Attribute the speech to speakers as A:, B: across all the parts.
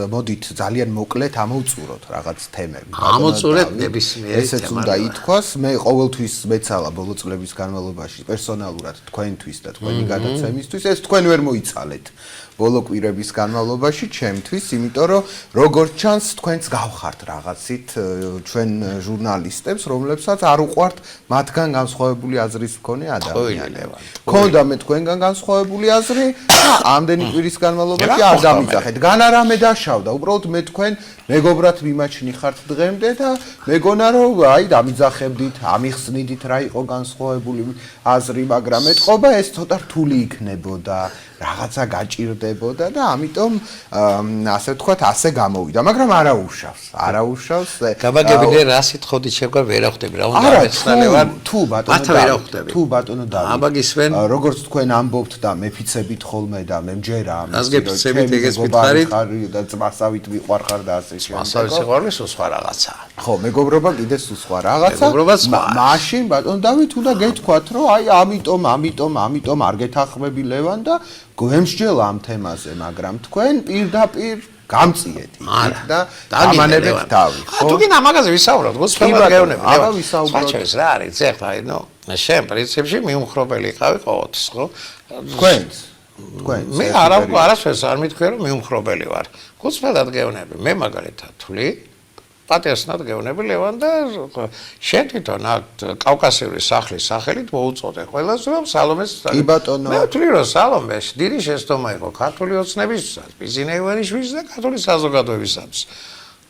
A: მოდით ძალიან მოკლედ ამოვწუროთ რაღაც თემები.
B: ამოვწურეთ ნებისმიერი თემა.
A: ესეც უნდა ითქვას, მე ყოველთვის მეცალა ბოლო წლების განმავლობაში პერსონალურად თქვენთვის და თქვენი გადაცემისთვის, ეს თქვენ ვერ მოიცალეთ ბოლო კვირების განმავლობაში ჩემთვის, იმიტომ რომ როგორც ჩანს თქვენც გავხართ რაღაცით ჩვენ ჟურნალისტებს, რომლებსაც არ უყვართ მათგან განსხვავებული აზრის მქონე ადამიანები. ქონდა მე თქვენგან განსხვავებული აზრი და ამდენი კვირის განმავლობაში არ დამიძახეთ. გან არამე დაშავდა, უბრალოდ მე თქვენ მეგობრად მიმაჩნი ხართ დღემდე და მეგონა რომ აი დამიძახებდით, ამიხსნიდით რა იყო განსხვავებული აზრი, მაგრამ ეთყობა ეს ცოტა რთული იქნებოდა, რაღაცა გაჭირდებოდა და ამიტომ ასე ვთქვათ, ასე გამოვიდა, მაგრამ არაუშავს.
B: გაბაგებინე რა სიტყოდით შეგვარ ვერახვდები, რა უნდა მეცნალევარ.
A: თუ ბატონო დავით, როგორც თქვენ ამბობთ და მეფიცებით ხოლმე და მე მჯერა
B: ამას გეფიცებით ეგეც ვითხარით
A: და წმასავით ვიყვარხარ და ასე შემდეგ.
B: წმასავით სიყვარული სხვა რაღაცა.
A: ხო, მეგობრობა კიდე სხვა რაღაცა. მაშინ ბატონო დავით უნდა გეთქვათ, რომ აი ამიტომ არ გეთანხმები ლევან და გვემსჯელა ამ თემაზე, მაგრამ თქვენ პირდაპირ გამწიეთ იქით და ამანებთ თავი, ხო?
B: თუ გინდა მაგაზე ვისაუბროთ, გულწრფელად გეუბნები.
A: აბა ვისაუბროთ.
B: საჩვენს რა არის, ზეხ აი ნო, შენ პრინციპში მიუმხრობელი იყავი ყოველთვის, ხო?
A: თქვენც
B: მე არასდროს არ მithქვია რომ მიუმხრობელი ვარ. გულწრფელად გეუბნები. მე მაგალითად თვლი პატერსნად გეუბნები ლევან და შენ თვითონ კავკასიური სახლის სახელით მოუწოდე ყველას რომ სალომეს
A: კი ბატონო
B: მე ვთვლი რომ სალომეს დიდი შეცდომა იყო ქართული ოცნებისათვის, ბიზნეევანიშვილის და ქართული საზოგადოებისათვის.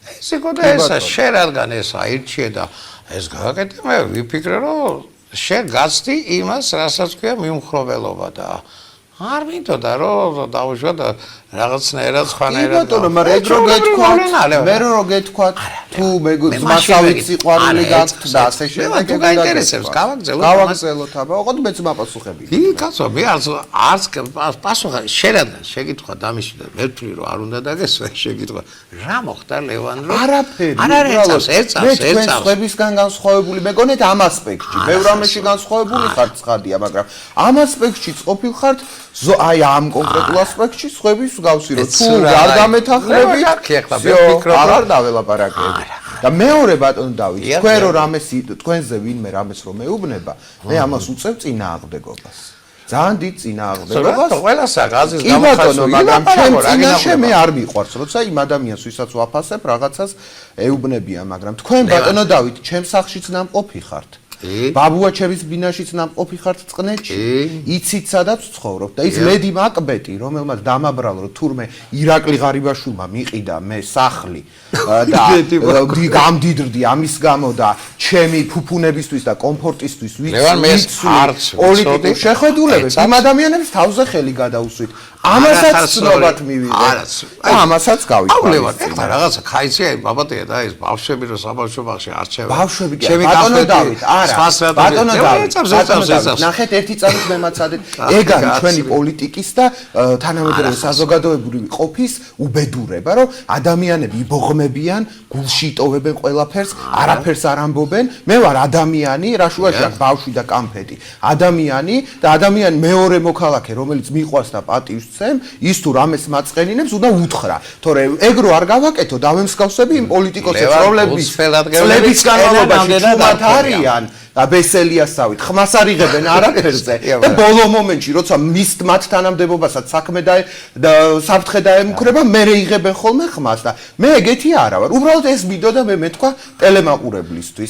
B: ეს იყო და ესა შენ რადგან ეს აირჩიე და ეს გააკეთე, მე ვიფიქრე რომ შენ გაცდი იმას, რასაც ქვია მიუმხრობელობა და არ მინდოდა რომ დაუშვათ რაღაცნაირად სხვანაირად.
A: ბატონო, მაგრამ ეგ რო გეთქვათ, მე რო გეთქვათ, თუ მასავით სიყვარული გაქვთ და ასე შემდეგ,
B: თუ გაინტერესებს,
A: გავაგზავნოთ, აბა, ოღონდ მეც მაპასუხები.
B: კი, კაცო, მე არც პასუხი შერადგან შეკითხვა დამიშვა, მე ვთვლი რომ არ უნდა დაგესვა შეკითხვა. რა მოხდა ლევან რომ?
A: არაფერი.
B: არც
A: მე თქვენ სხვებისგან განსხვავებული მეგონეთ ამ ასპექტში. ბევრ რამეში განსხვავებული ხართ ცხადია, მაგრამ ამ ასპექტშიც ყოფილ ხართ აი ამ კონკრეტულ ასპექტში სხვების გავსი რომ თუ არ გამეთანხმებით, აღარ დაველაპარაკები. და მეორე ბატონო დავით, თქვენ რო რამეს თქვენზე ვინმე რამეს რომ მეუბნება, მე ამას უწევ წინააღმდეგობას. ძალიან დიდ წინააღმდეგობას.
B: ყველასა ღაზის
A: გამოხატვა, მაგრამ ჩემ წინაშე მე არ მიყვარს, როცა იმ ადამიანს ვისაც ვაფასებ რაღაცას ეუბნებიან, მაგრამ თქვენ ბატონო დავით, ჩემ სახლშიც ნამყოფი ხართ. ბაბუაჩევის ბინაშიც ნამყოფი ხართ წყნეთში. იცით სადაც ვცხოვრობ და ის მედი მაკბეტი, რომელმაც დამაბრალო თურმე ირაკლი ღარიბაშვილმა მიყიდა მე სახლი და გამდიდრდი ამის გამო და ჩემი ფუფუნებისთვის და კომფორტისთვის პოლიტიკურ შეხედულებებს იმ ადამიანებს თავზე ხელი გადაუსვით. ამასაც ცნობად მივიღეთ. ამასაც გავიქვა.
B: ეხლა რაღაცა ქაიცია ბაბატია და ეს ბავშვები რო საბავშვო ბაღში არჩევენ.
A: ბავშვები ბატონო დავით, არა. ბატონო დავით, ნახეთ ერთი წამით მემაცადეთ. ეგ არის ჩვენი პოლიტიკის და თანამედროვე საზოგადოებრივი ყოფის უბედურება, რომ ადამიანები იბოღმებიან, გულში იტოვებენ ყველაფერს, არაფერს არ ამბობენ. მე ვარ ადამიანი, რა შუაში აქვს ბავშვი და კამფეტი. ადამიანი და ადამიანი მეორე მოქალაქე, რომელიც მიყვარს და პატივს ის თუ რამეს მაწყენინებს უნდა უთხრა, თორე ეგ რო არ გავაკეთო დავემსგავსები იმ პოლიტიკოსებს, რომლებიც წლების განმავლობაში ჩუმად არიან და ბესელიასავით ხმას არ იღებენ არაფერზე და ბოლო მომენტში როცა მის მათ თანამდებობასაც საქმე და საფრთხე დაემუქრება, მე იღებენ ხოლმე ხმას და მე ეგეთი არა ვარ. უბრალოდ ეს მიდოდა მე მეთქვა ტელემაყურებლისთვის.